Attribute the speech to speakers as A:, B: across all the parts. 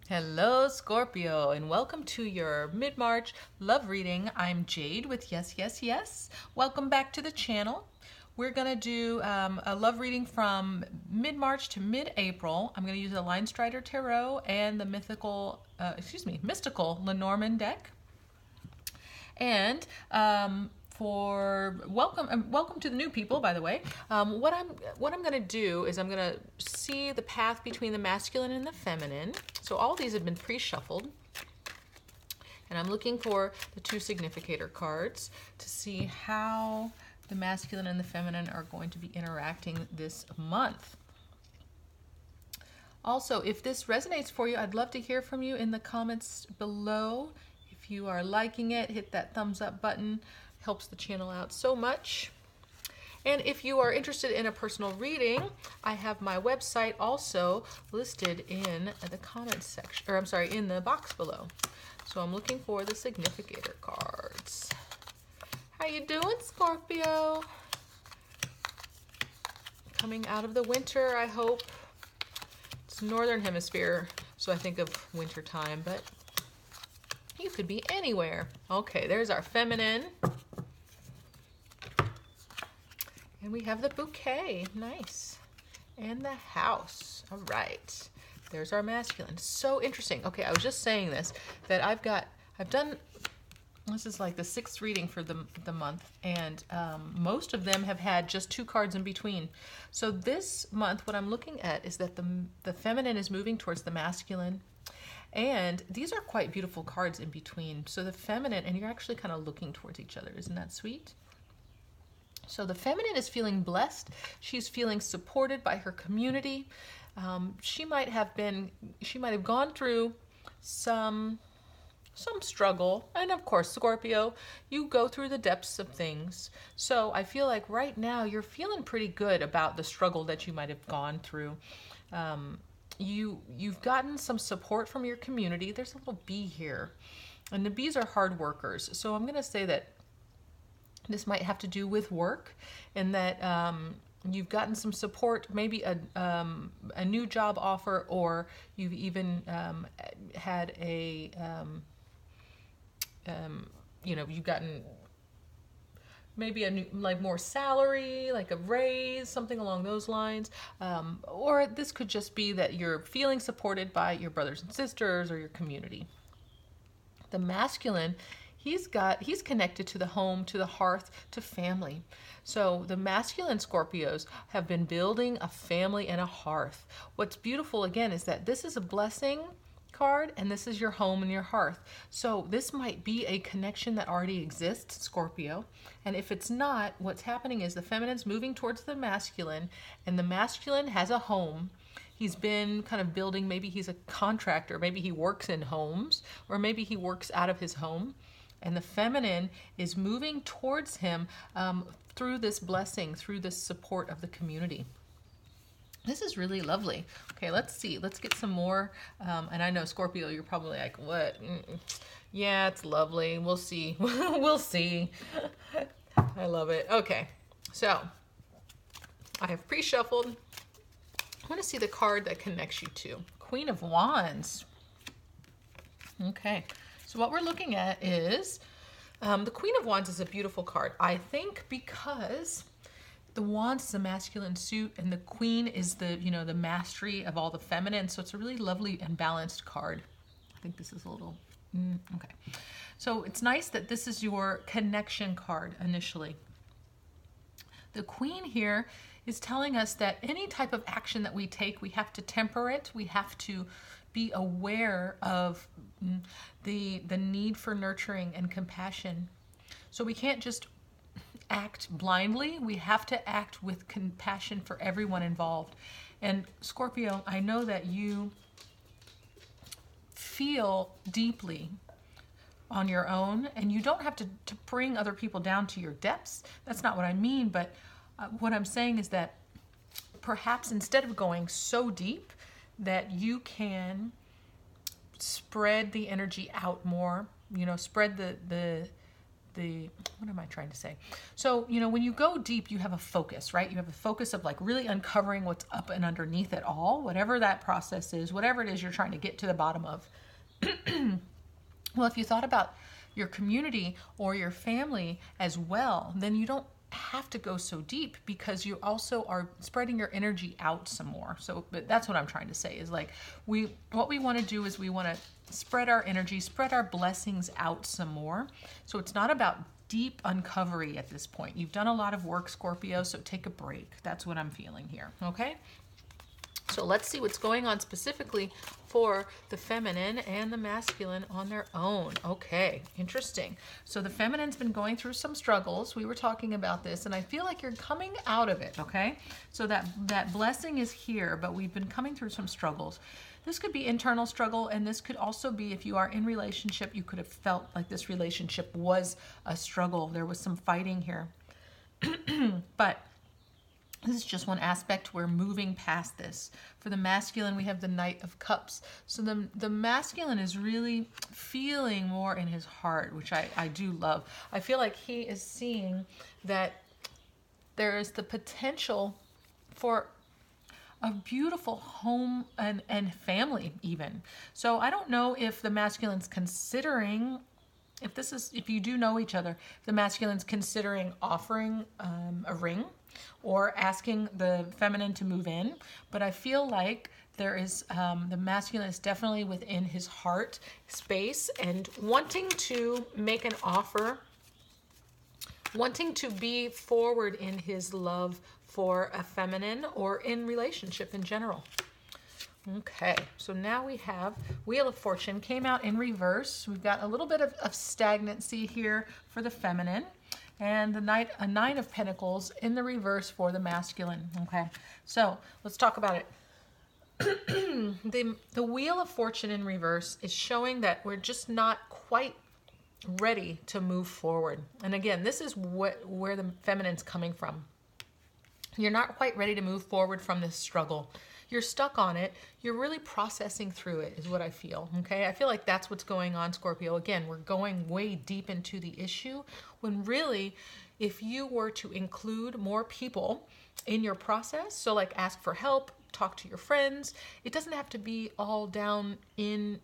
A: Hello, Scorpio, and welcome to your mid-March love reading. I'm Jade with Yes. Welcome back to the channel. We're going to do a love reading from mid-March to mid-April. I'm going to use the Line Strider Tarot and the mystical Lenormand deck. And welcome to the new people, by the way. What I'm going to do is I'm going to see the path between the masculine and the feminine. So all these have been pre-shuffled, and I'm looking for the two significator cards to see how the masculine and the feminine are going to be interacting this month. Also, if this resonates for you, I'd love to hear from you in the comments below. If you are liking it, hit that thumbs up button. Helps the channel out so much. And if you are interested in a personal reading, I have my website also listed in the comments section, or I'm sorry, in the box below. So I'm looking for the significator cards. How you doing, Scorpio? Coming out of the winter, I hope. It's northern hemisphere, so I think of winter time, but you could be anywhere. Okay, there's our feminine. And we have the bouquet, nice. And the house, all right. There's our masculine, so interesting. Okay, I was just saying this, that I've done, this is like the 6th reading for the month, and most of them have had just 2 cards in between. So this month, what I'm looking at is that the feminine is moving towards the masculine, and these are quite beautiful cards in between. So the feminine, and you're actually kind of looking towards each other, isn't that sweet? So the feminine is feeling blessed. She's feeling supported by her community. She might have gone through some struggle. And of course, Scorpio, you go through the depths of things. So I feel like right now you're feeling pretty good about the struggle that you might have gone through. You've gotten some support from your community. There's a little bee here. And the bees are hard workers. So I'm going to say that this might have to do with work, and that you've gotten some support, maybe a new job offer, or you've even had a, you've gotten maybe a new, like more salary, like a raise, something along those lines. Or this could just be that you're feeling supported by your brothers and sisters or your community. The masculine, he's connected to the home, to the hearth, to family. So the masculine Scorpios have been building a family and a hearth. What's beautiful again is that this is a blessing card, and this is your home and your hearth. So this might be a connection that already exists, Scorpio. And if it's not, what's happening is the feminine's moving towards the masculine, and the masculine has a home. He's been kind of building, maybe he's a contractor, maybe he works in homes, or maybe he works out of his home. And the feminine is moving towards him through this blessing, through this support of the community. This is really lovely. Okay, let's see. Let's get some more. And I know, Scorpio, you're probably like, what? Yeah, it's lovely. We'll see. We'll see. I love it. Okay, so I have pre-shuffled. I want to see the card that connects you to. Queen of Wands. Okay. So what we're looking at is, the Queen of Wands is a beautiful card. I think because the Wands is a masculine suit, and the Queen is the mastery of all the feminine. So it's a really lovely and balanced card. I think this is a little, okay. So it's nice that this is your connection card initially. The Queen here is telling us that any type of action that we take, we have to temper it. We have to be aware of the need for nurturing and compassion. So we can't just act blindly. We have to act with compassion for everyone involved. And Scorpio, I know that you feel deeply on your own, and you don't have to bring other people down to your depths. That's not what I mean, but what I'm saying is that perhaps instead of going so deep, that you can spread the energy out more, spread the what am I trying to say? So, you know, when you go deep, you have a focus, right? You have a focus of like really uncovering what's up and underneath it all, whatever that process is, whatever it is you're trying to get to the bottom of. Well, if you thought about your community or your family as well, then you don't have to go so deep, because you also are spreading your energy out some more. So, but that's what I'm trying to say is like what we want to do is we want to spread our energy, spread our blessings out some more. So it's not about deep uncovery at this point. You've done a lot of work, Scorpio, so take a break. That's what I'm feeling here, okay? So let's see what's going on specifically for the feminine and the masculine on their own. Okay, interesting. So the feminine's been going through some struggles. We were talking about this, and I feel like you're coming out of it, okay? So that blessing is here, but we've been coming through some struggles. This could be internal struggle, and this could also be, if you are in relationship, you could have felt like this relationship was a struggle. There was some fighting here. But this is just one aspect. We're moving past this. For the masculine, we have the Knight of Cups. So the masculine is really feeling more in his heart, which I do love. I feel like he is seeing that there is the potential for a beautiful home and family even. So I don't know if the masculine's considering, if you do know each other, the masculine's considering offering a ring or asking the feminine to move in. But I feel like there is, the masculine is definitely within his heart space and wanting to make an offer, wanting to be forward in his love for a feminine or in relationship in general. Okay, so now we have Wheel of Fortune came out in reverse. We've got a little bit of stagnancy here for the feminine, and a Nine of Pentacles in the reverse for the masculine. Okay, so let's talk about it. The Wheel of Fortune in reverse is showing that we're just not quite ready to move forward. And again, this is where the feminine's coming from. You're not quite ready to move forward from this struggle. You're stuck on it. You're really processing through it is what I feel, okay? I feel like that's what's going on, Scorpio. Again, we're going way deep into the issue when really, if you were to include more people in your process, so like ask for help, talk to your friends, it doesn't have to be all down in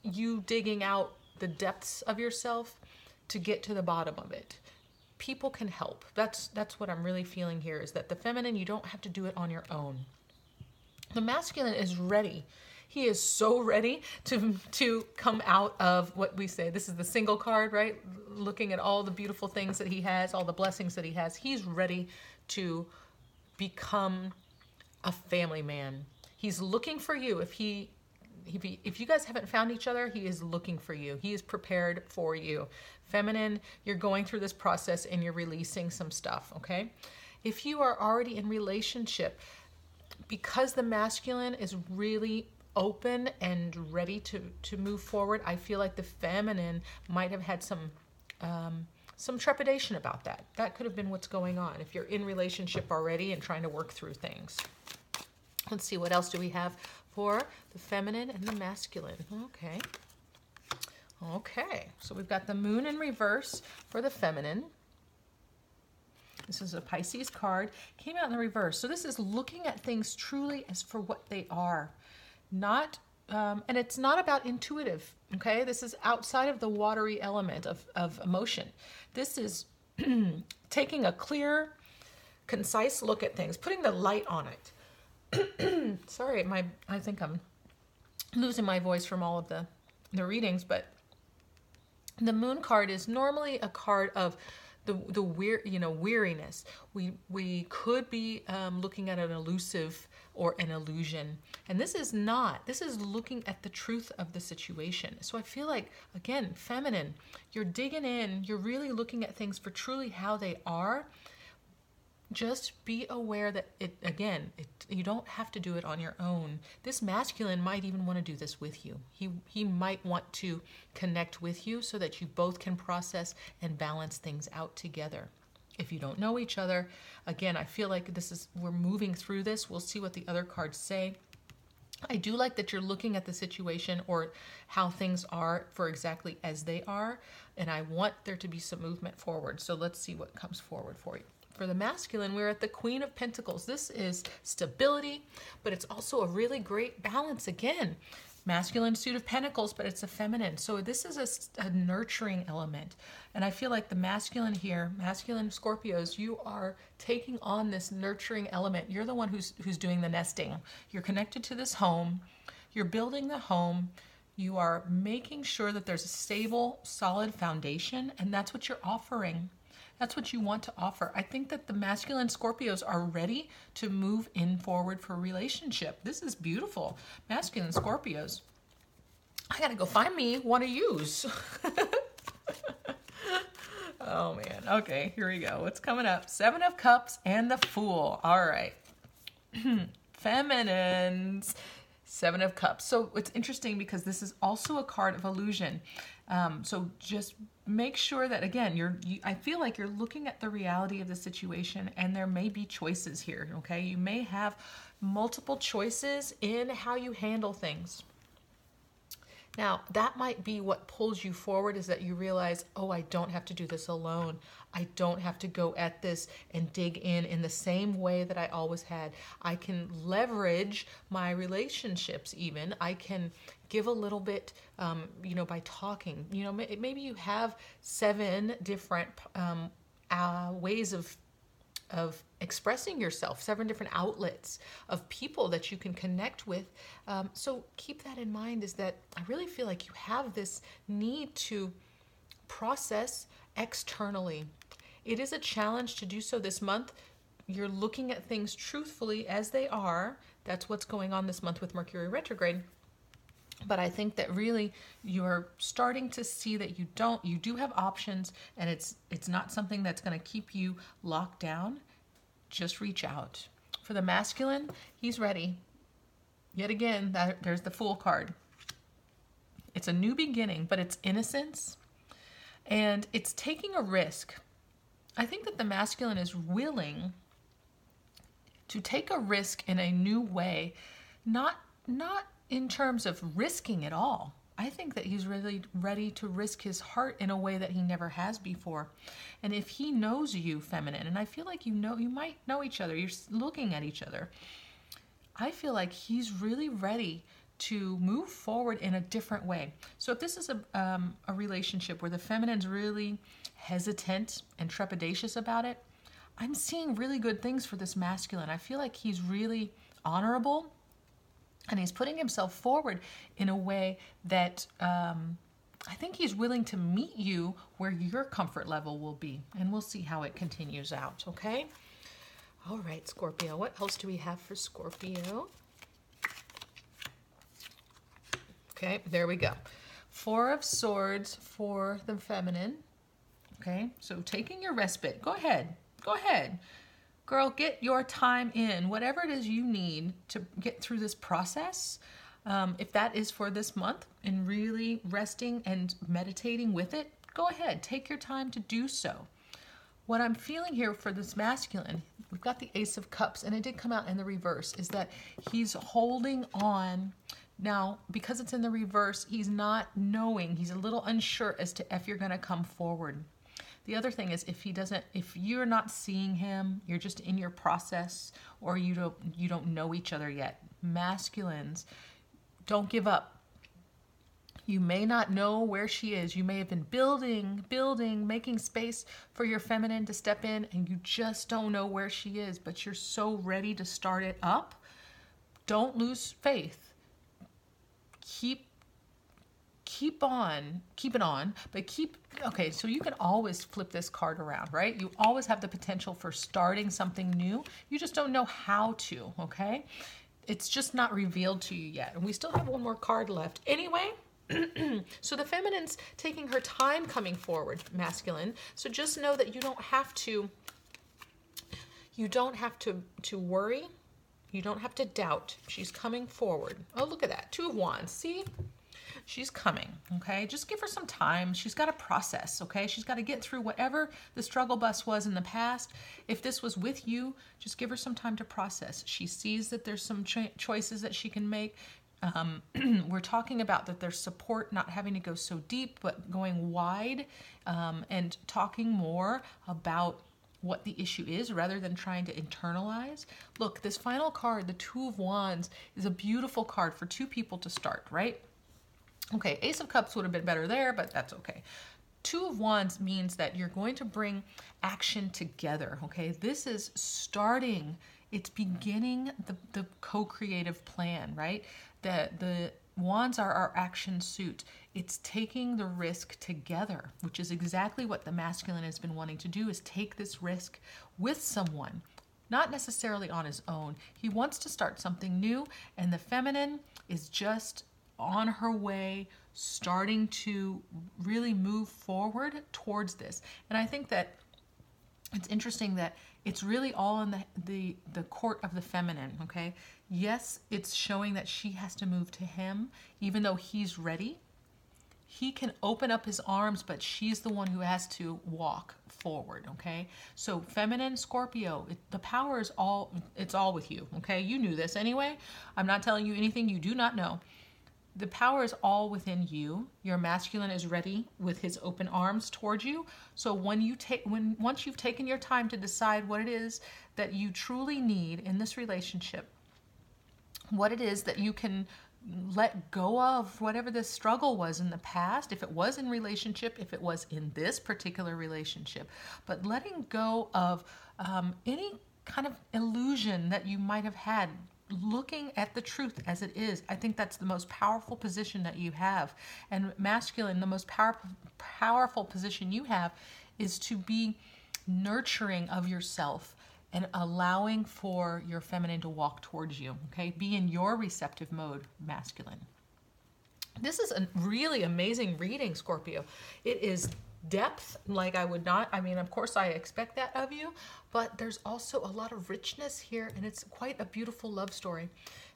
A: you digging out the depths of yourself to get to the bottom of it. People can help. That's what I'm really feeling here, is that the feminine, you don't have to do it on your own. The masculine is ready. He is so ready to come out of what we say. This is the single card, right? Looking at all the beautiful things that he has, all the blessings that he has. He's ready to become a family man. He's looking for you. If you guys haven't found each other, he is looking for you. He is prepared for you. Feminine, you're going through this process and you're releasing some stuff, okay? If you are already in relationship, because the masculine is really open and ready to move forward, I feel like the feminine might have had some trepidation about that. That could have been what's going on if you're in relationship already and trying to work through things. Let's see, what else do we have for the feminine and the masculine? Okay, so we've got the Moon in reverse for the feminine. This is a Pisces card, came out in the reverse. So this is looking at things truly as for what they are. Not, and it's not about intuitive, okay? This is outside of the watery element of emotion. This is taking a clear, concise look at things, putting the light on it. Sorry, I think I'm losing my voice from all of the readings, but the Moon card is normally a card of the weariness. We could be looking at an elusive or an illusion, and this is not. This is looking at the truth of the situation. So I feel like, again, feminine, you're digging in. You're really looking at things for truly how they are. Just be aware that you don't have to do it on your own. This masculine might even want to do this with you. He might want to connect with you so that you both can process and balance things out together. If you don't know each other, again, I feel like we're moving through this. We'll see what the other cards say. I do like that you're looking at the situation or how things are for exactly as they are, and I want there to be some movement forward. So let's see what comes forward for you. For the masculine, we're at the Queen of Pentacles. This is stability, but it's also a really great balance again. Masculine suit of Pentacles, but it's a feminine. So this is a nurturing element. And I feel like the masculine here, masculine Scorpios, you are taking on this nurturing element. You're the one who's doing the nesting. You're connected to this home. You're building the home. You are making sure that there's a stable, solid foundation, and that's what you're offering. That's what you want to offer. I think that the masculine Scorpios are ready to move in forward for a relationship. This is beautiful. Masculine Scorpios. I gotta go find me one to use. Oh man. Okay, here we go. What's coming up? Seven of Cups and the Fool. All right. Feminines. Seven of Cups. So it's interesting because this is also a card of illusion. So just make sure that, again, I feel like you're looking at the reality of the situation, and there may be choices here, okay? You may have multiple choices in how you handle things. Now, that might be what pulls you forward, is that you realize, oh, I don't have to do this alone. I don't have to go at this and dig in the same way that I always had. I can leverage my relationships even. I can give a little bit, by talking. Maybe you have 7 different ways of expressing yourself, 7 different outlets of people that you can connect with. So keep that in mind, is that I really feel like you have this need to process externally. It is a challenge to do so this month. You're looking at things truthfully as they are. That's what's going on this month with Mercury retrograde. But I think that really you're starting to see that you do have options, and it's not something that's going to keep you locked down. Just reach out. For the masculine, he's ready. Yet again, there's the Fool card. It's a new beginning, but it's innocence, and it's taking a risk. I think that the masculine is willing to take a risk in a new way, not in terms of risking it all. I think that he's really ready to risk his heart in a way that he never has before. And if he knows you, feminine, and I feel like you might know each other, you're looking at each other, I feel like he's really ready to move forward in a different way. So if this is a relationship where the feminine's really hesitant and trepidatious about it, I'm seeing really good things for this masculine. I feel like he's really honorable, and he's putting himself forward in a way that I think he's willing to meet you where your comfort level will be. And we'll see how it continues out, okay? All right, Scorpio. What else do we have for Scorpio? Okay, there we go. 4 of Swords for the feminine. Okay, so taking your respite. Go ahead. Go ahead. Girl, get your time in. Whatever it is you need to get through this process, if that is for this month and really resting and meditating with it, go ahead. Take your time to do so. What I'm feeling here for this masculine, we've got the Ace of Cups, and it did come out in the reverse, is that he's holding on. Now, because it's in the reverse, he's not knowing. He's a little unsure as to if you're going to come forward. The other thing is, if you're not seeing him, you're just in your process, or you don't know each other yet. Masculines, don't give up. You may not know where she is. You may have been building, making space for your feminine to step in, and you just don't know where she is, but you're so ready to start it up. Don't lose faith. Keep it on, but okay, so you can always flip this card around, right? You always have the potential for starting something new. You just don't know how to, okay? It's just not revealed to you yet. And we still have one more card left. Anyway, so the feminine's taking her time coming forward, masculine. So just know that you don't have to worry. You don't have to doubt. She's coming forward. Oh, look at that. 2 of Wands. See? She's coming, okay? Just give her some time. She's got to process, okay? She's got to get through whatever the struggle bus was in the past. If this was with you, just give her some time to process. She sees that there's some choices that she can make. We're talking about that there's support, not having to go so deep, but going wide, and talking more about what the issue is rather than trying to internalize. Look, this final card, the Two of Wands, is a beautiful card for two people to start, right? Okay, Ace of Cups would have been better there, but that's okay. Two of Wands means that you're going to bring action together, okay? This is starting, it's beginning the co-creative plan, right? The Wands are our action suit. It's taking the risk together, which is exactly what the masculine has been wanting to do, is take this risk with someone, not necessarily on his own. He wants to start something new, and the feminine is just on her way, starting to really move forward towards this. And I think that it's interesting that it's really all in the court of the feminine, okay? Yes, it's showing that she has to move to him, even though he's ready. He can open up his arms, but she's the one who has to walk forward, okay? So feminine Scorpio, the power is all, it's all with you, okay? You knew this anyway. I'm not telling you anything you do not know. The power is all within you. Your masculine is ready with his open arms towards you. So once you've taken your time to decide what it is that you truly need in this relationship, what it is that you can let go of, whatever the struggle was in the past, if it was in relationship, if it was in this particular relationship, but letting go of any kind of illusion that you might have had, looking at the truth as it is. I think that's the most powerful position that you have. And masculine, the most powerful position you have is to be nurturing of yourself and allowing for your feminine to walk towards you, okay? Be in your receptive mode, masculine. This is a really amazing reading, Scorpio. It is depth like I mean, of course I expect that of you, but there's also a lot of richness here, and it's quite a beautiful love story.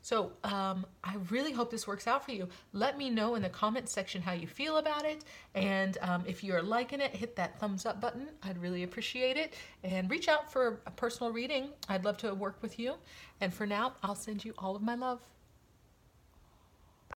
A: So I really hope this works out for you. Let me know in the comment section how you feel about it, and if you're liking it, hit that thumbs up button. I'd really appreciate it, and reach out for a personal reading. I'd love to work with you, and for now, I'll send you all of my love.